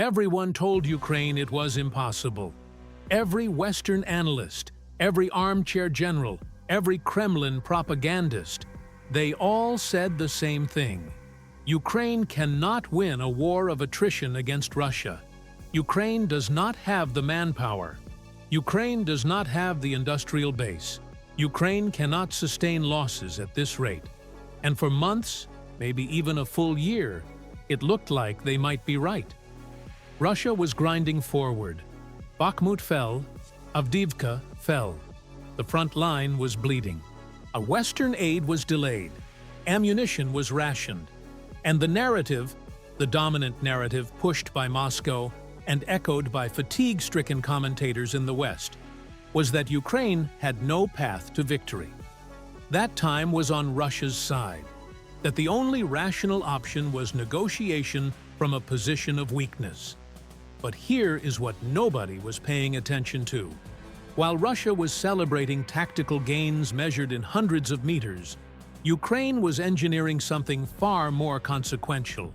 Everyone told Ukraine it was impossible. Every Western analyst, every armchair general, every Kremlin propagandist, they all said the same thing. Ukraine cannot win a war of attrition against Russia. Ukraine does not have the manpower. Ukraine does not have the industrial base. Ukraine cannot sustain losses at this rate. And for months, maybe even a full year, it looked like they might be right. Russia was grinding forward. Bakhmut fell, Avdiivka fell. The front line was bleeding. A Western aid was delayed. Ammunition was rationed. And the narrative, the dominant narrative pushed by Moscow and echoed by fatigue-stricken commentators in the West, was that Ukraine had no path to victory. That time was on Russia's side, that the only rational option was negotiation from a position of weakness. But here is what nobody was paying attention to. While Russia was celebrating tactical gains measured in hundreds of meters, Ukraine was engineering something far more consequential.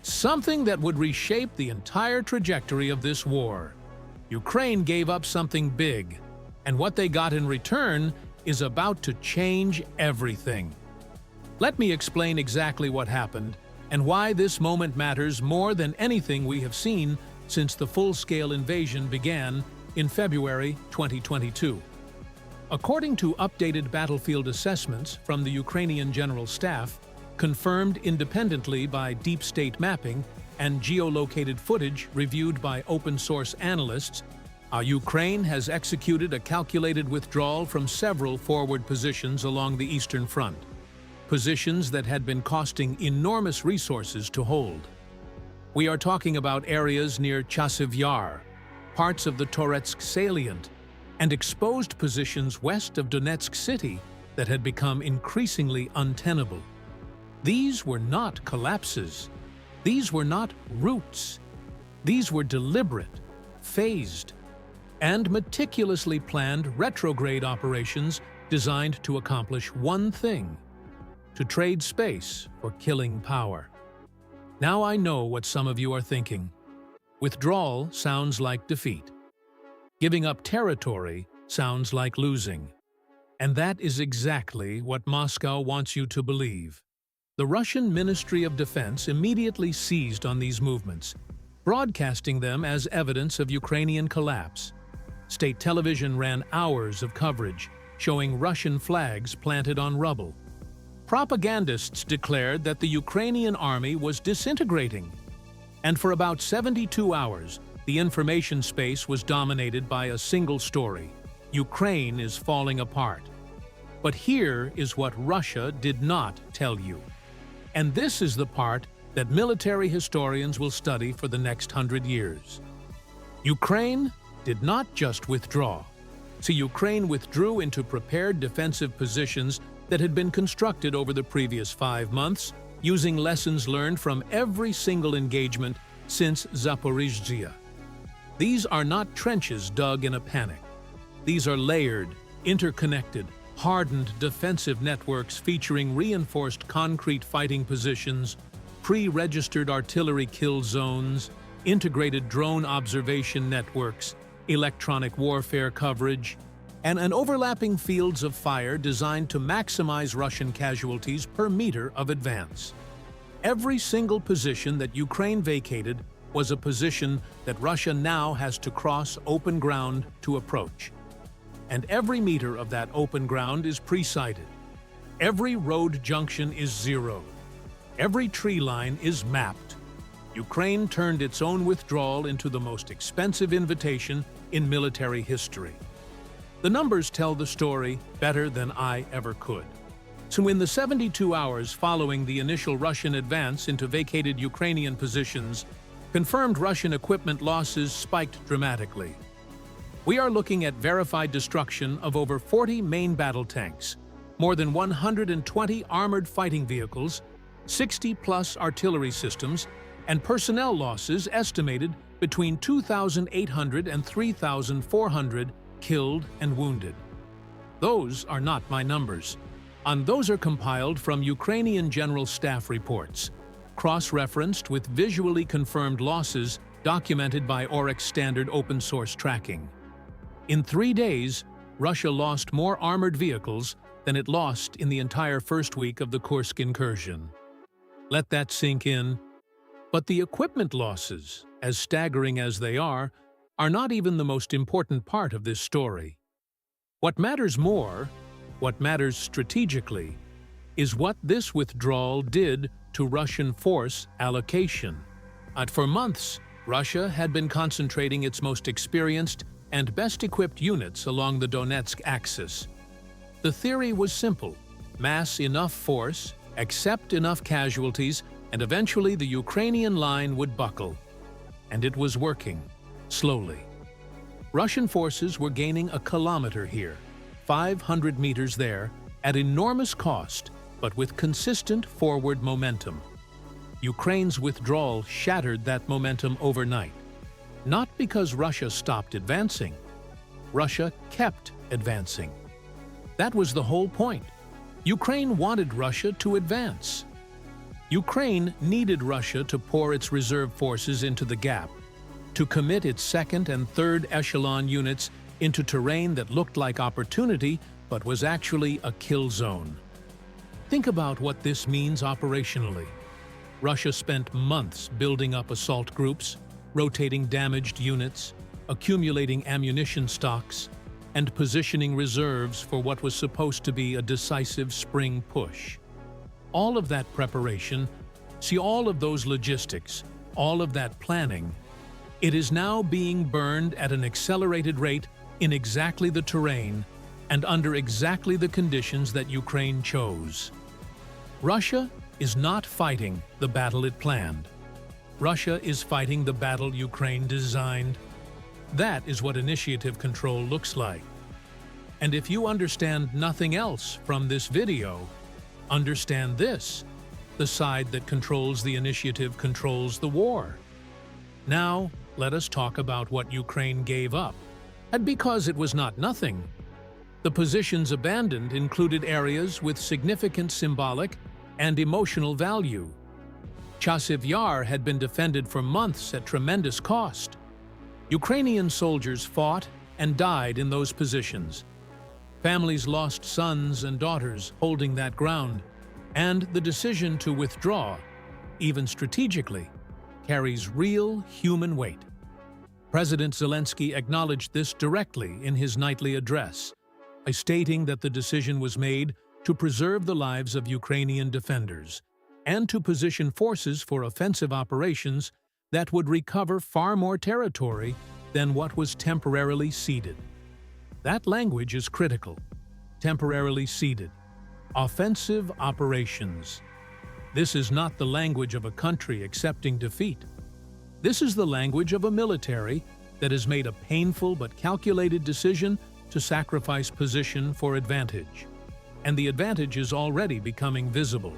Something that would reshape the entire trajectory of this war. Ukraine gave up something big, and what they got in return is about to change everything. Let me explain exactly what happened and why this moment matters more than anything we have seen since the full-scale invasion began in February 2022. According to updated battlefield assessments from the Ukrainian General Staff, confirmed independently by deep state mapping and geolocated footage reviewed by open-source analysts, Ukraine has executed a calculated withdrawal from several forward positions along the Eastern Front, positions that had been costing enormous resources to hold. We are talking about areas near Chasiv Yar, parts of the Toretsk salient, and exposed positions west of Donetsk city that had become increasingly untenable. These were not collapses. These were not routes. These were deliberate, phased, and meticulously planned retrograde operations designed to accomplish one thing: to trade space for killing power. Now I know what some of you are thinking. Withdrawal sounds like defeat. Giving up territory sounds like losing. And that is exactly what Moscow wants you to believe. The Russian Ministry of Defense immediately seized on these movements, broadcasting them as evidence of Ukrainian collapse. State television ran hours of coverage, showing Russian flags planted on rubble. Propagandists declared that the Ukrainian army was disintegrating. And for about 72 hours, the information space was dominated by a single story: Ukraine is falling apart. But here is what Russia did not tell you. And this is the part that military historians will study for the next 100 years. Ukraine did not just withdraw. See, Ukraine withdrew into prepared defensive positions that had been constructed over the previous 5 months, using lessons learned from every single engagement since Zaporizhzhia. These are not trenches dug in a panic. These are layered, interconnected, hardened defensive networks featuring reinforced concrete fighting positions, pre-registered artillery kill zones, integrated drone observation networks, electronic warfare coverage, and an overlapping fields of fire designed to maximize Russian casualties per meter of advance. Every single position that Ukraine vacated was a position that Russia now has to cross open ground to approach. And every meter of that open ground is pre-sighted. Every road junction is zeroed. Every tree line is mapped. Ukraine turned its own withdrawal into the most expensive invitation in military history. The numbers tell the story better than I ever could. So in the 72 hours following the initial Russian advance into vacated Ukrainian positions, confirmed Russian equipment losses spiked dramatically. We are looking at verified destruction of over 40 main battle tanks, more than 120 armored fighting vehicles, 60-plus artillery systems, and personnel losses estimated between 2,800 and 3,400 killed and wounded. Those are not my numbers. And those are compiled from Ukrainian General Staff reports, cross-referenced with visually confirmed losses documented by Oryx standard open-source tracking. In 3 days, Russia lost more armored vehicles than it lost in the entire first week of the Kursk incursion. Let that sink in. But the equipment losses, as staggering as they are not even the most important part of this story. What matters more, what matters strategically, is what this withdrawal did to Russian force allocation. For months, Russia had been concentrating its most experienced and best-equipped units along the Donetsk axis. The theory was simple: mass enough force, accept enough casualties, and eventually the Ukrainian line would buckle. And it was working, slowly. Russian forces were gaining a kilometer here, 500 meters there, at enormous cost, but with consistent forward momentum. Ukraine's withdrawal shattered that momentum overnight. Not because Russia stopped advancing. Russia kept advancing. That was the whole point. Ukraine wanted Russia to advance. Ukraine needed Russia to pour its reserve forces into the gap, to commit its second and third echelon units into terrain that looked like opportunity but was actually a kill zone. Think about what this means operationally. Russia spent months building up assault groups, rotating damaged units, accumulating ammunition stocks, and positioning reserves for what was supposed to be a decisive spring push. All of that preparation, see all of those logistics, all of that planning, it is now being burned at an accelerated rate in exactly the terrain and under exactly the conditions that Ukraine chose. Russia is not fighting the battle it planned. Russia is fighting the battle Ukraine designed. That is what initiative control looks like. And if you understand nothing else from this video, understand this: the side that controls the initiative controls the war. Now, let us talk about what Ukraine gave up. And because it was not nothing, the positions abandoned included areas with significant symbolic and emotional value. Chasiv Yar had been defended for months at tremendous cost. Ukrainian soldiers fought and died in those positions. Families lost sons and daughters holding that ground, and the decision to withdraw, even strategically, carries real human weight. President Zelensky acknowledged this directly in his nightly address, by stating that the decision was made to preserve the lives of Ukrainian defenders and to position forces for offensive operations that would recover far more territory than what was temporarily ceded. That language is critical. Temporarily ceded. Offensive operations. This is not the language of a country accepting defeat. This is the language of a military that has made a painful but calculated decision to sacrifice position for advantage. And the advantage is already becoming visible.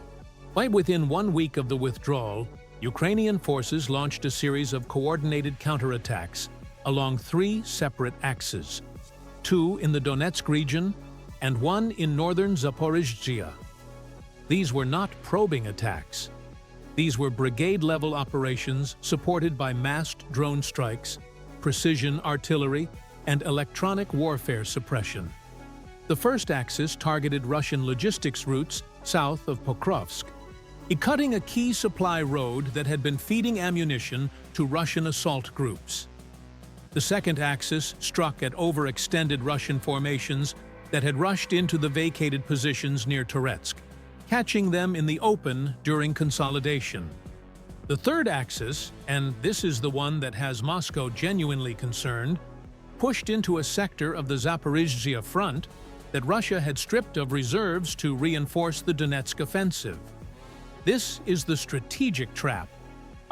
Right within 1 week of the withdrawal, Ukrainian forces launched a series of coordinated counterattacks along 3 separate axes, 2 in the Donetsk region and 1 in northern Zaporizhzhia. These were not probing attacks. These were brigade-level operations supported by massed drone strikes, precision artillery, and electronic warfare suppression. The first axis targeted Russian logistics routes south of Pokrovsk, cutting a key supply road that had been feeding ammunition to Russian assault groups. The second axis struck at overextended Russian formations that had rushed into the vacated positions near Toretsk, catching them in the open during consolidation. The third axis, and this is the one that has Moscow genuinely concerned, pushed into a sector of the Zaporizhzhia front that Russia had stripped of reserves to reinforce the Donetsk offensive. This is the strategic trap.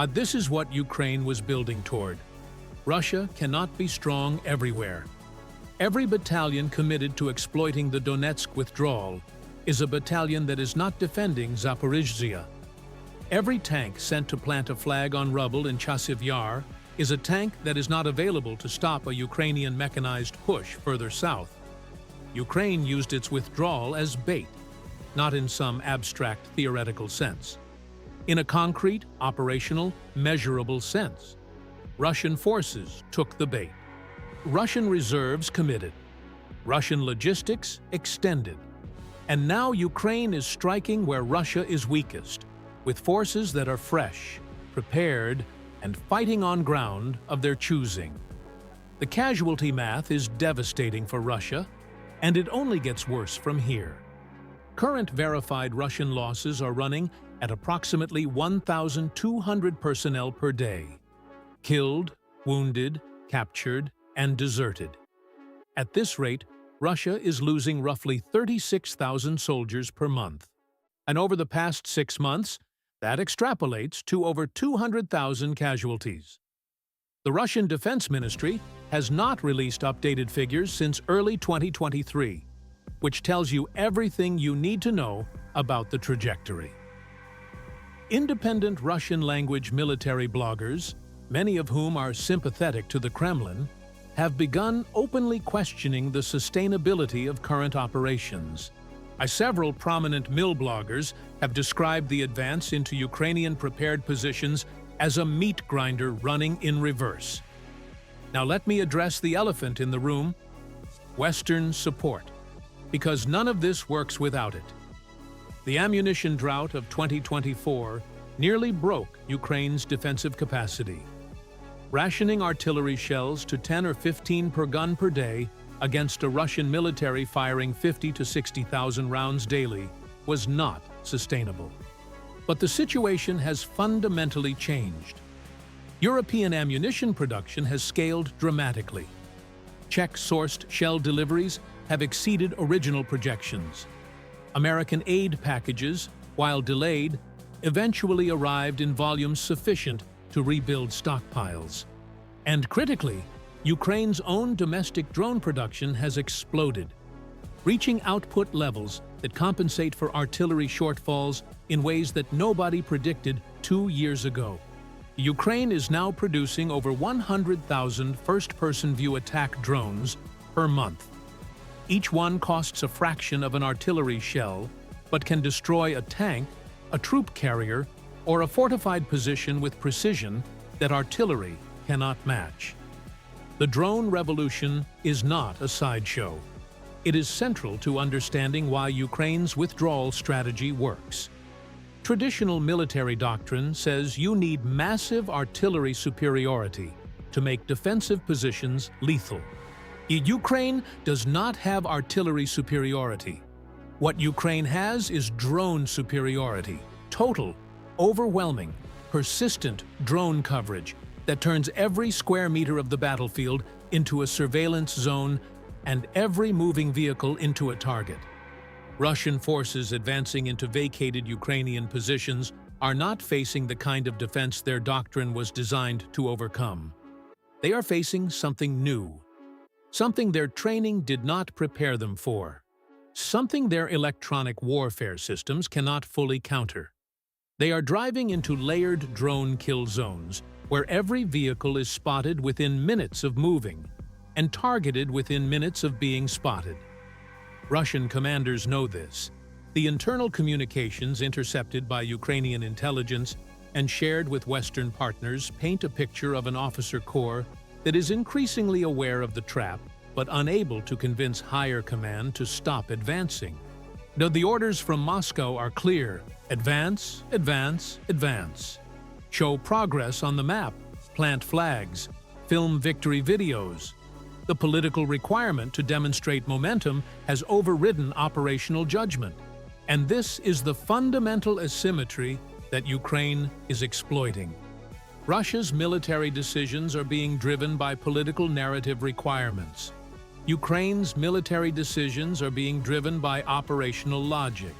This is what Ukraine was building toward. Russia cannot be strong everywhere. Every battalion committed to exploiting the Donetsk withdrawal is a battalion that is not defending Zaporizhzhia. Every tank sent to plant a flag on rubble in Chasiv Yar is a tank that is not available to stop a Ukrainian mechanized push further south. Ukraine used its withdrawal as bait, not in some abstract theoretical sense. In a concrete, operational, measurable sense. Russian forces took the bait. Russian reserves committed. Russian logistics extended. And now Ukraine is striking where Russia is weakest, with forces that are fresh, prepared, and fighting on ground of their choosing. The casualty math is devastating for Russia, and it only gets worse from here. Current verified Russian losses are running at approximately 1,200 personnel per day. Killed, wounded, captured, and deserted. At this rate, Russia is losing roughly 36,000 soldiers per month. And over the past 6 months, that extrapolates to over 200,000 casualties. The Russian Defense Ministry has not released updated figures since early 2023, which tells you everything you need to know about the trajectory. Independent Russian-language military bloggers, many of whom are sympathetic to the Kremlin, have begun openly questioning the sustainability of current operations. Several prominent mill bloggers have described the advance into Ukrainian prepared positions as a meat grinder running in reverse. Now let me address the elephant in the room: Western support, because none of this works without it. The ammunition drought of 2024 nearly broke Ukraine's defensive capacity. Rationing artillery shells to 10 or 15 per gun per day against a Russian military firing 50 to 60,000 rounds daily was not sustainable. But the situation has fundamentally changed. European ammunition production has scaled dramatically. Czech-sourced shell deliveries have exceeded original projections. American aid packages, while delayed, eventually arrived in volumes sufficient to rebuild stockpiles. And critically, Ukraine's own domestic drone production has exploded, reaching output levels that compensate for artillery shortfalls in ways that nobody predicted 2 years ago. Ukraine is now producing over 100,000 first-person view attack drones per month. Each one costs a fraction of an artillery shell, but can destroy a tank, a troop carrier, or a fortified position with precision that artillery cannot match. The drone revolution is not a sideshow. It is central to understanding why Ukraine's withdrawal strategy works. Traditional military doctrine says you need massive artillery superiority to make defensive positions lethal. Ukraine does not have artillery superiority. What Ukraine has is drone superiority, total, overwhelming, persistent drone coverage that turns every square meter of the battlefield into a surveillance zone and every moving vehicle into a target. Russian forces advancing into vacated Ukrainian positions are not facing the kind of defense their doctrine was designed to overcome. They are facing something new, something their training did not prepare them for, something their electronic warfare systems cannot fully counter. They are driving into layered drone kill zones, where every vehicle is spotted within minutes of moving and targeted within minutes of being spotted. Russian commanders know this. The internal communications intercepted by Ukrainian intelligence and shared with Western partners paint a picture of an officer corps that is increasingly aware of the trap but unable to convince higher command to stop advancing. Now, the orders from Moscow are clear: advance, advance, advance. Show progress on the map, plant flags, film victory videos. The political requirement to demonstrate momentum has overridden operational judgment. And this is the fundamental asymmetry that Ukraine is exploiting. Russia's military decisions are being driven by political narrative requirements. Ukraine's military decisions are being driven by operational logic.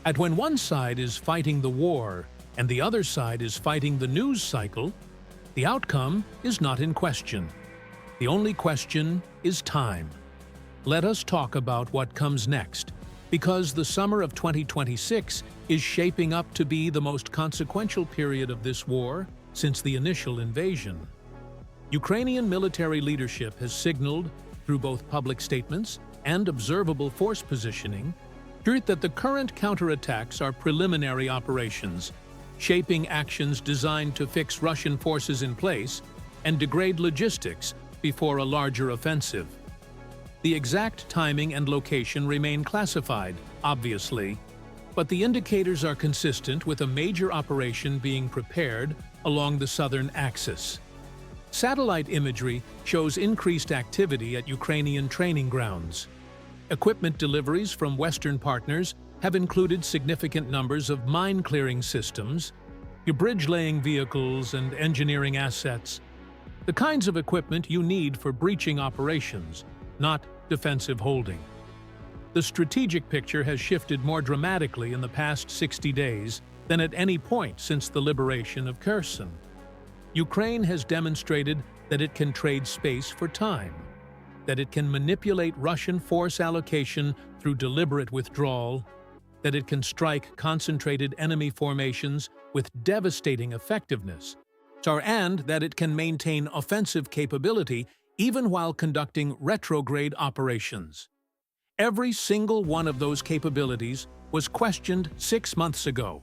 And when one side is fighting the war and the other side is fighting the news cycle, the outcome is not in question. The only question is time. Let us talk about what comes next, because the summer of 2026 is shaping up to be the most consequential period of this war since the initial invasion. Ukrainian military leadership has signaled, through both public statements and observable force positioning, that the current counterattacks are preliminary operations, shaping actions designed to fix Russian forces in place and degrade logistics before a larger offensive. The exact timing and location remain classified, obviously, but the indicators are consistent with a major operation being prepared along the southern axis. Satellite imagery shows increased activity at Ukrainian training grounds. Equipment deliveries from Western partners have included significant numbers of mine-clearing systems, bridge-laying vehicles, and engineering assets, the kinds of equipment you need for breaching operations, not defensive holding. The strategic picture has shifted more dramatically in the past 60 days than at any point since the liberation of Kherson. Ukraine has demonstrated that it can trade space for time, that it can manipulate Russian force allocation through deliberate withdrawal, that it can strike concentrated enemy formations with devastating effectiveness, and that it can maintain offensive capability even while conducting retrograde operations. Every single one of those capabilities was questioned 6 months ago.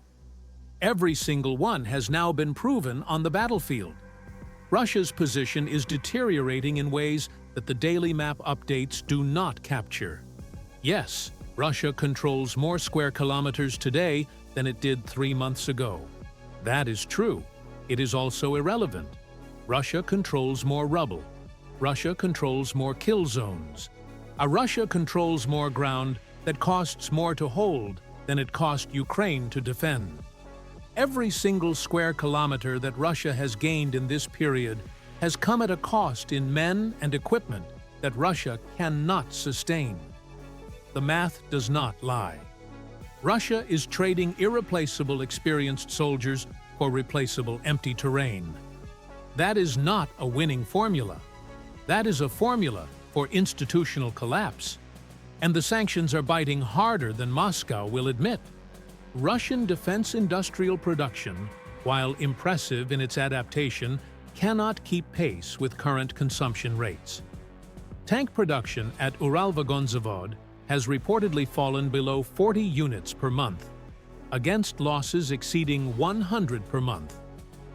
Every single one has now been proven on the battlefield. Russia's position is deteriorating in ways that the daily map updates do not capture. Yes, Russia controls more square kilometers today than it did 3 months ago. That is true. It is also irrelevant. Russia controls more rubble. Russia controls more kill zones. Russia controls more ground that costs more to hold than it cost Ukraine to defend. Every single square kilometer that Russia has gained in this period has come at a cost in men and equipment that Russia cannot sustain. The math does not lie. Russia is trading irreplaceable experienced soldiers for replaceable empty terrain. That is not a winning formula. That is a formula for institutional collapse. And the sanctions are biting harder than Moscow will admit. Russian defense industrial production, while impressive in its adaptation, cannot keep pace with current consumption rates. Tank production at Uralvagonzavod has reportedly fallen below 40 units per month, against losses exceeding 100 per month.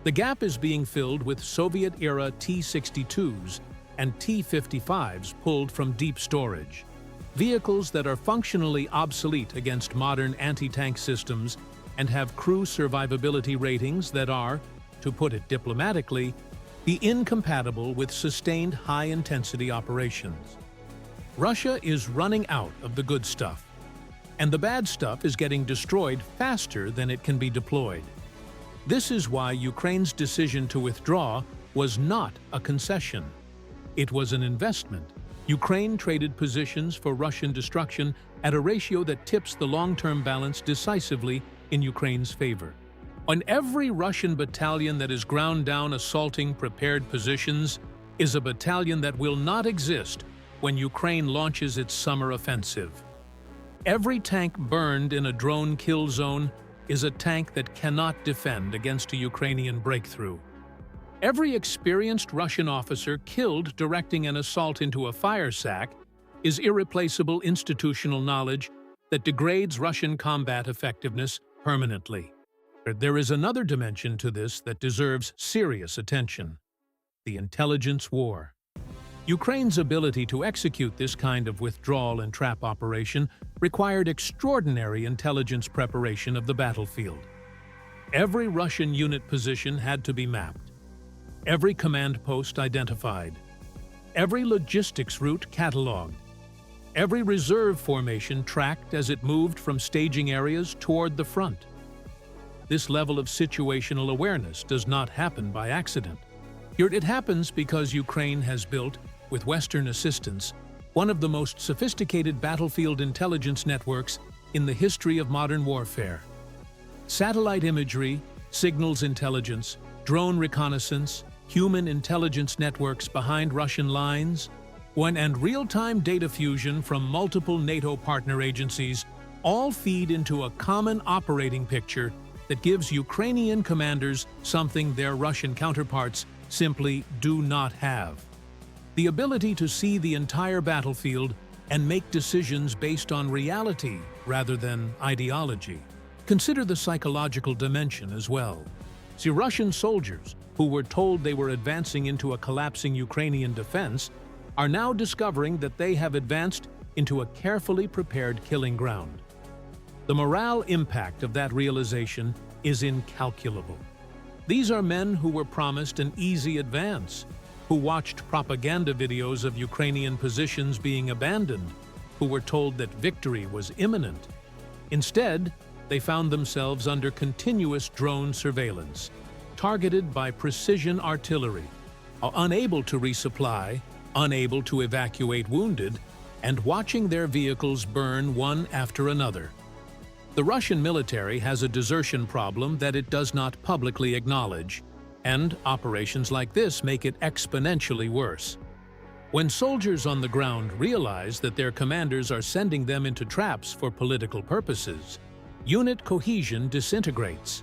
The gap is being filled with Soviet-era T-62s and T-55s pulled from deep storage, vehicles that are functionally obsolete against modern anti-tank systems and have crew survivability ratings that are, to put it diplomatically, incompatible with sustained high-intensity operations. Russia is running out of the good stuff, and the bad stuff is getting destroyed faster than it can be deployed. This is why Ukraine's decision to withdraw was not a concession. It was an investment. Ukraine traded positions for Russian destruction at a ratio that tips the long-term balance decisively in Ukraine's favor. On every Russian battalion that is ground down assaulting prepared positions is a battalion that will not exist when Ukraine launches its summer offensive. Every tank burned in a drone kill zone is a tank that cannot defend against a Ukrainian breakthrough. Every experienced Russian officer killed directing an assault into a fire sack is irreplaceable institutional knowledge that degrades Russian combat effectiveness permanently. There is another dimension to this that deserves serious attention: the intelligence war. Ukraine's ability to execute this kind of withdrawal and trap operation required extraordinary intelligence preparation of the battlefield. Every Russian unit position had to be mapped, every command post identified, every logistics route catalogued, every reserve formation tracked as it moved from staging areas toward the front. This level of situational awareness does not happen by accident. It happens because Ukraine has built, with Western assistance, one of the most sophisticated battlefield intelligence networks in the history of modern warfare. Satellite imagery, signals intelligence, drone reconnaissance, human intelligence networks behind Russian lines, and real-time data fusion from multiple NATO partner agencies all feed into a common operating picture that gives Ukrainian commanders something their Russian counterparts simply do not have: the ability to see the entire battlefield and make decisions based on reality rather than ideology. Consider the psychological dimension as well. See, Russian soldiers, who were told they were advancing into a collapsing Ukrainian defense, are now discovering that they have advanced into a carefully prepared killing ground. The morale impact of that realization is incalculable. These are men who were promised an easy advance, who watched propaganda videos of Ukrainian positions being abandoned, who were told that victory was imminent. Instead, they found themselves under continuous drone surveillance, targeted by precision artillery, unable to resupply, unable to evacuate wounded, and watching their vehicles burn one after another. The Russian military has a desertion problem that it does not publicly acknowledge, and operations like this make it exponentially worse. When soldiers on the ground realize that their commanders are sending them into traps for political purposes, unit cohesion disintegrates.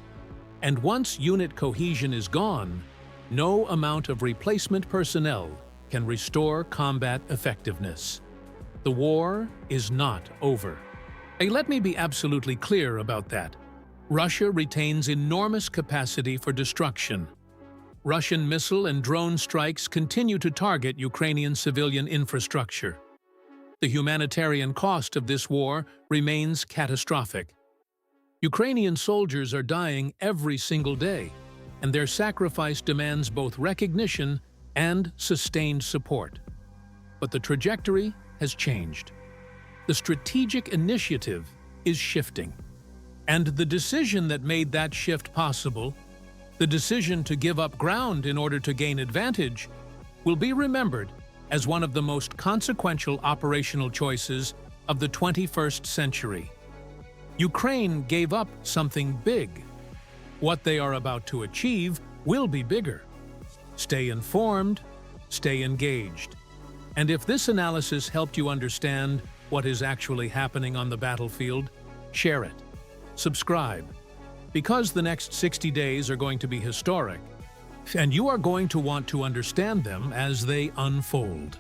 And once unit cohesion is gone, no amount of replacement personnel can restore combat effectiveness. The war is not over. Let me be absolutely clear about that. Russia retains enormous capacity for destruction. Russian missile and drone strikes continue to target Ukrainian civilian infrastructure. The humanitarian cost of this war remains catastrophic. Ukrainian soldiers are dying every single day, and their sacrifice demands both recognition and sustained support. But the trajectory has changed. The strategic initiative is shifting. And the decision that made that shift possible, the decision to give up ground in order to gain advantage, will be remembered as one of the most consequential operational choices of the 21st century. Ukraine gave up something big. What they are about to achieve will be bigger. Stay informed, stay engaged. And if this analysis helped you understand what is actually happening on the battlefield, share it. Subscribe. Because the next 60 days are going to be historic, and you are going to want to understand them as they unfold.